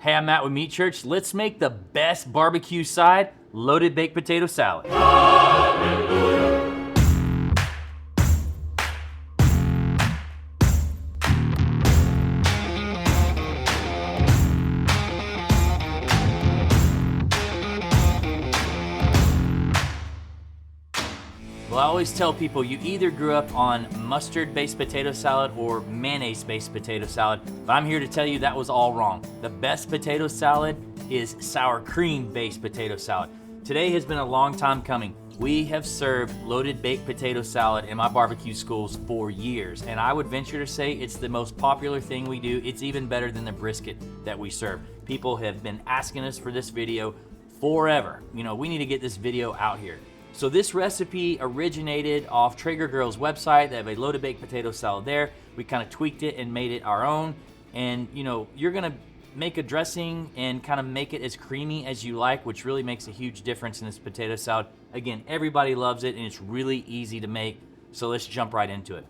Hey, I'm Matt with Meat Church. Let's make the best barbecue side, loaded baked potato salad. Well, I always tell people you either grew up on mustard-based potato salad or mayonnaise-based potato salad, but I'm here to tell you that was all wrong. The best potato salad is sour cream-based potato salad. Today has been a long time coming. We have served loaded baked potato salad in my barbecue schools for years, and I would venture to say it's the most popular thing we do. It's even better than the brisket that we serve. People have been asking us for this video forever. You know, we need to get this video out here. So this recipe originated off Traeger Girl's website. They have a loaded baked potato salad there. We kind of tweaked it and made it our own. And you know, you're gonna make a dressing and kind of make it as creamy as you like, which really makes a huge difference in this potato salad. Again, everybody loves it and it's really easy to make. So let's jump right into it.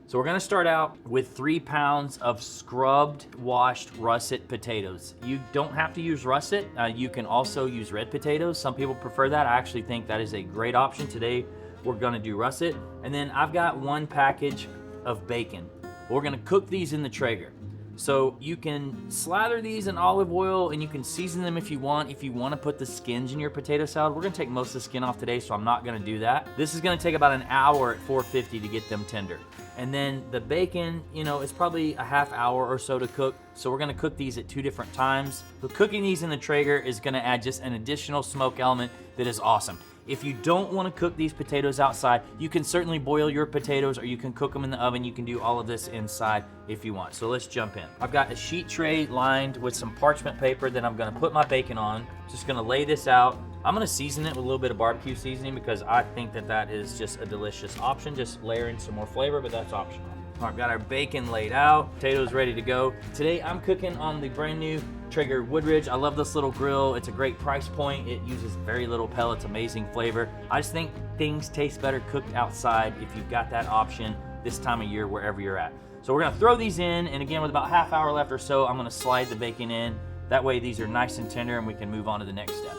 So we're gonna start out with 3 pounds of scrubbed, washed russet potatoes. You don't have to use russet. You can also use red potatoes. Some people prefer that. I actually think that is a great option. Today, we're gonna do russet. And then I've got 1 package of bacon. We're gonna cook these in the Traeger. So you can slather these in olive oil and you can season them if you want. If you want to put the skins in your potato salad, we're gonna take most of the skin off today, so I'm not gonna do that. This is gonna take about an hour at 450 to get them tender. And then the bacon, you know, it's probably a half hour or so to cook. So we're gonna cook these at 2 different times. But cooking these in the Traeger is gonna add just an additional smoke element that is awesome. If you don't want to cook these potatoes outside, you can certainly boil your potatoes or you can cook them in the oven. You can do all of this inside if you want. So let's jump in. I've got a sheet tray lined with some parchment paper that I'm gonna put my bacon on. Just gonna lay this out. I'm gonna season it with a little bit of barbecue seasoning because I think that that is just a delicious option. Just layer in some more flavor, but that's optional. All right, got our bacon laid out, potatoes ready to go. Today I'm cooking on the brand new Traeger Woodridge. I love this little grill. It's a great price point. It uses very little pellets, amazing flavor. I just think things taste better cooked outside if you've got that option this time of year wherever you're at. So we're gonna throw these in, and again, with about half hour left or so, I'm gonna slide the bacon in. That way these are nice and tender and we can move on to the next step.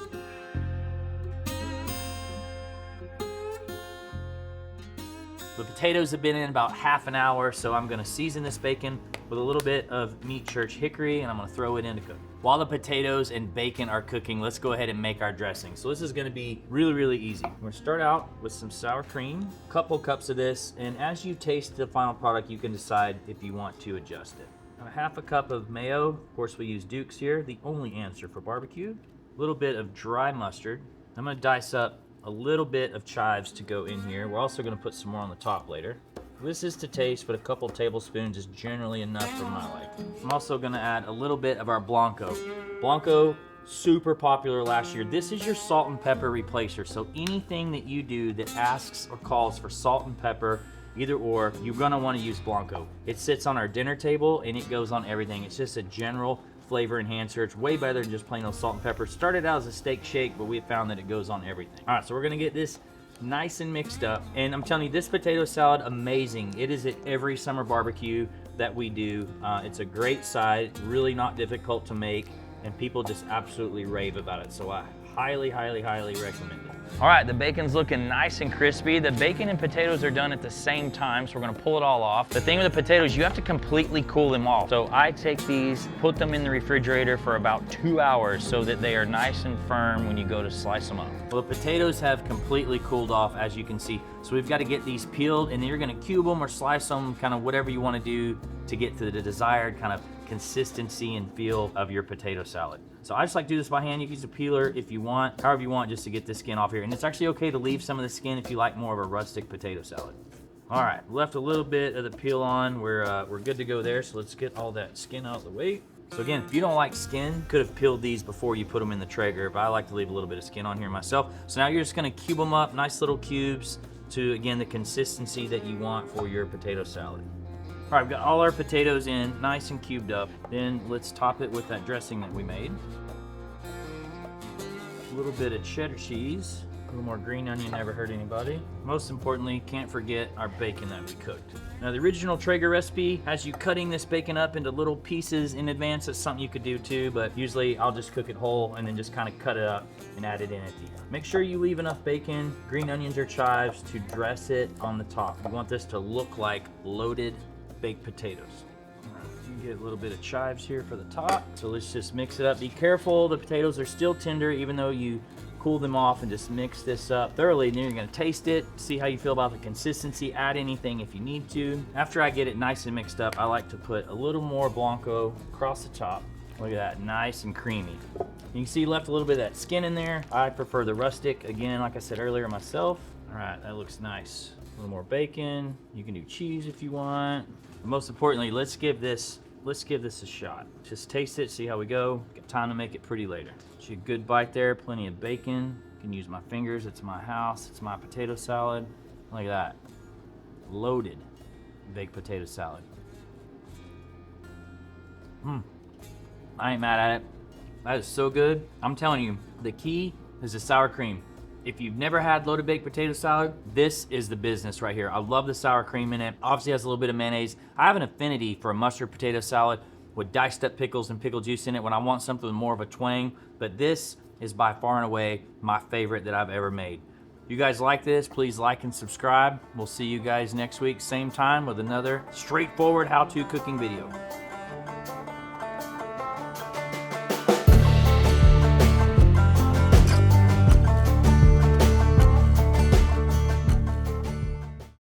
The potatoes have been in about half an hour, so I'm gonna season this bacon with a little bit of Meat Church hickory, and I'm gonna throw it in to cook. While the potatoes and bacon are cooking, let's go ahead and make our dressing. So this is gonna be really, really easy. We're gonna start out with some sour cream, a couple cups of this, and as you taste the final product, you can decide if you want to adjust it. A half a cup of mayo, of course we use Duke's here, the only answer for barbecue. A little bit of dry mustard. I'm gonna dice up a little bit of chives to go in here. We're also gonna put some more on the top later. This is to taste, but a couple tablespoons is generally enough for my liking. I'm also gonna add a little bit of our Blanco. Blanco, super popular last year. This is your salt and pepper replacer. So anything that you do that asks or calls for salt and pepper, either or, you're gonna wanna use Blanco. It sits on our dinner table and it goes on everything. It's just a general flavor enhancer. It's way better than just plain old salt and pepper. Started out as a steak shake, but we found that it goes on everything. All right, so we're gonna get this nice and mixed up. And I'm telling you, this potato salad, amazing. It is at every summer barbecue that we do. It's a great side, really not difficult to make, and people just absolutely rave about it. So I highly, highly, highly recommend it. All right, the bacon's looking nice and crispy. The bacon and potatoes are done at the same time, so we're gonna pull it all off. The thing with the potatoes, you have to completely cool them off. So I take these, put them in the refrigerator for about 2 hours so that they are nice and firm when you go to slice them up. Well, the potatoes have completely cooled off, as you can see. So we've got to get these peeled, and then you're gonna cube them or slice them, kind of whatever you wanna do to get to the desired kind of consistency and feel of your potato salad. So I just like to do this by hand. You can use a peeler if you want, however you want, just to get the skin off here. And it's actually okay to leave some of the skin if you like more of a rustic potato salad. All right, left a little bit of the peel on. We're good to go there, so let's get all that skin out of the way. So again, if you don't like skin, could have peeled these before you put them in the Traeger, but I like to leave a little bit of skin on here myself. So now you're just gonna cube them up, nice little cubes, to, again, the consistency that you want for your potato salad. All right, we've got all our potatoes in, nice and cubed up. Then let's top it with that dressing that we made. A little bit of cheddar cheese, a little more green onion, never hurt anybody. Most importantly, can't forget our bacon that we cooked. Now the original Traeger recipe has you cutting this bacon up into little pieces in advance. That's something you could do too, but usually I'll just cook it whole and then just kind of cut it up and add it in at the end. Make sure you leave enough bacon, green onions or chives to dress it on the top. You want this to look like loaded baked potatoes. You get a little bit of chives here for the top. So let's just mix it up. Be careful, the potatoes are still tender even though you cool them off, and just mix this up thoroughly. And then you're gonna taste it, see how you feel about the consistency, add anything if you need to. After I get it nice and mixed up, I like to put a little more Blanco across the top. Look at that, nice and creamy. You can see left a little bit of that skin in there. I prefer the rustic, again, like I said earlier myself. All right, that looks nice. A little more bacon. You can do cheese if you want. But most importantly, let's give this a shot. Just taste it, see how we go. Got time to make it pretty later. A good bite there, plenty of bacon. Can use my fingers, it's my house, it's my potato salad. Look at that, loaded baked potato salad. I ain't mad at it. That is so good. I'm telling you, the key is the sour cream. If you've never had loaded baked potato salad, this is the business right here. I love the sour cream in it. Obviously it has a little bit of mayonnaise. I have an affinity for a mustard potato salad with diced up pickles and pickle juice in it when I want something with more of a twang, but this is by far and away my favorite that I've ever made. If you guys like this, please like and subscribe. We'll see you guys next week, same time, with another straightforward how-to cooking video.